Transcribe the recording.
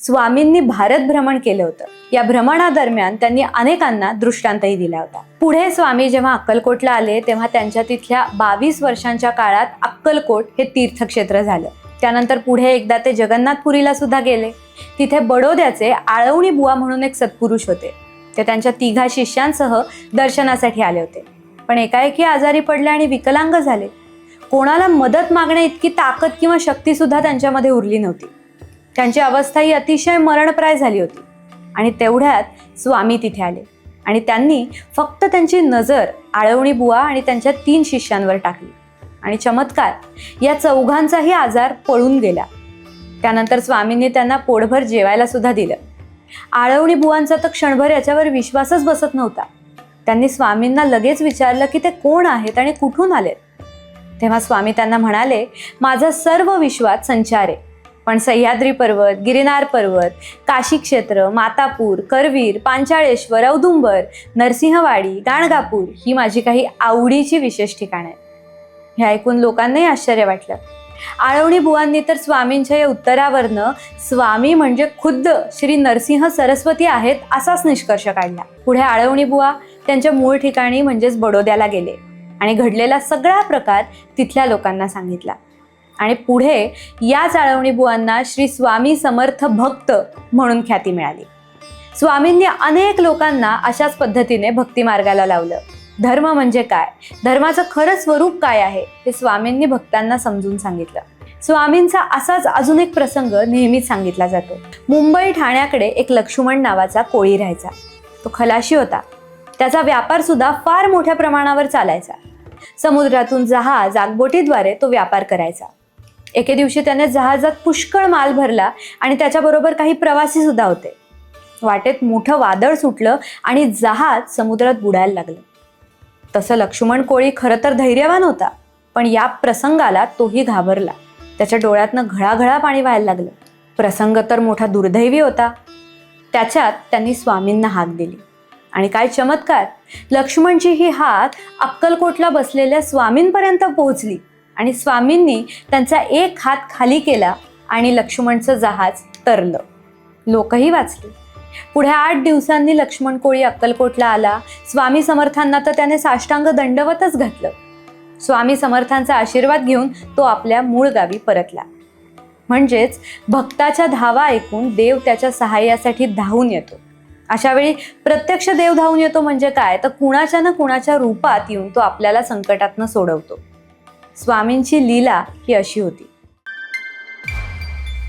स्वामींनी भारत भ्रमण केलं होतं. या भ्रमणादरम्यान त्यांनी अनेकांना दृष्टांतही दिला होता. पुढे स्वामी जेव्हा अक्कलकोटला आले तेव्हा त्यांच्या तिथल्या 22 वर्षांच्या काळात अक्कलकोट हे तीर्थक्षेत्र झालं. त्यानंतर पुढे एकदा ते जगन्नाथपुरीला सुद्धा गेले. तिथे बडोद्याचे आळवणी बुवा म्हणून एक सत्पुरुष होते. ते त्यांच्या 3 शिष्यांसह दर्शनासाठी आले होते, पण एकाएकी आजारी पडले आणि विकलांग झाले. कोणाला मदत मागण्या इतकी ताकद किंवा शक्ती सुद्धा त्यांच्यामध्ये उरली नव्हती. त्यांची अवस्था ही अतिशय मरणप्राय झाली होती. आणि तेवढ्यात स्वामी तिथे आले आणि त्यांनी फक्त त्यांची नजर आळवणी बुवा आणि त्यांच्या 3 शिष्यांवर टाकली आणि चमत्कार, या 4घांचाही आजार पळून गेला. त्यानंतर स्वामींनी त्यांना पोटभर जेवायला सुद्धा दिलं. आळवणी बुवांचा तर क्षणभर याच्यावर विश्वासच बसत नव्हता. त्यांनी स्वामींना लगेच विचारलं की ते कोण आहेत आणि कुठून आलेत. तेव्हा स्वामी त्यांना म्हणाले, माझा सर्व विश्वात संचार आहे, पण सह्याद्री पर्वत, गिरिनार पर्वत, काशी क्षेत्र, मातापूर, करवीर, पांचाळेश्वर, औदुंबर, नरसिंहवाडी, गाणगापूर ही माझी काही आवडीची विशेष ठिकाणं आहेत. हे ऐकून लोकांनाही आश्चर्य वाटलं. आळवणी बुवांनी तर स्वामींच्या या उत्तरावरनं स्वामी म्हणजे खुद्द श्री नरसिंह सरस्वती आहेत असाच निष्कर्ष काढला. पुढे आळवणी बुवा त्यांच्या मूळ ठिकाणी म्हणजेच बडोद्याला गेले आणि घडलेला सगळा प्रकार तिथल्या लोकांना सांगितला. आणि पुढे याच आळवणी बुवांना श्री स्वामी समर्थ भक्त म्हणून ख्याती मिळाली. स्वामींनी अनेक लोकांना अशाच पद्धतीने भक्ती मार्गाला लावलं. धर्म म्हणजे काय, धर्माचं खरं स्वरूप काय आहे हे स्वामींनी भक्तांना समजून सांगितलं. स्वामींचा असाच अजून एक प्रसंग नेहमीच सांगितला जातो. मुंबई ठाण्याकडे एक लक्ष्मण नावाचा कोळी राहायचा. तो खलाशी होता. त्याचा व्यापार सुद्धा फार मोठ्या प्रमाणावर चालायचा. समुद्रातून जहाज आगबोटीद्वारे तो व्यापार करायचा. एके दिवशी त्याने जहाजात पुष्कळ माल भरला आणि त्याच्याबरोबर काही प्रवासी सुद्धा होते. वाटेत मोठं वादळ सुटलं आणि जहाज समुद्रात बुडायला लागलं. तसं लक्ष्मण कोळी खरं तर धैर्यवान होता, पण या प्रसंगाला तोही घाबरला. त्याच्या डोळ्यातनं घळाघळा पाणी व्हायला लागलं. प्रसंग तर मोठा दुर्दैवी होता. त्याच्यात त्यांनी स्वामींना हाक दिली आणि काय चमत्कार, लक्ष्मणची ही हाक अक्कलकोटला बसलेल्या स्वामींपर्यंत पोहोचली आणि स्वामींनी त्यांचा एक हात खाली केला आणि लक्ष्मणचं जहाज तरलं. लोकही वाचली. पुढे 8 दिवसांनी लक्ष्मण कोळी अक्कलकोटला आला. स्वामी समर्थांना तर त्याने साष्टांग दंडवतच घातलं. स्वामी समर्थांचा आशीर्वाद घेऊन तो आपल्या मूळ गावी परतला. म्हणजेच भक्ताच्या धावा ऐकून देव त्याच्या सहाय्यासाठी धावून येतो. अशा वेळी प्रत्यक्ष देव धावून येतो म्हणजे काय, तर कुणाच्या ना कुणाच्या रूपात येऊन तो आपल्याला संकटातनं सोडवतो. स्वामींची लीला ही अशी होती.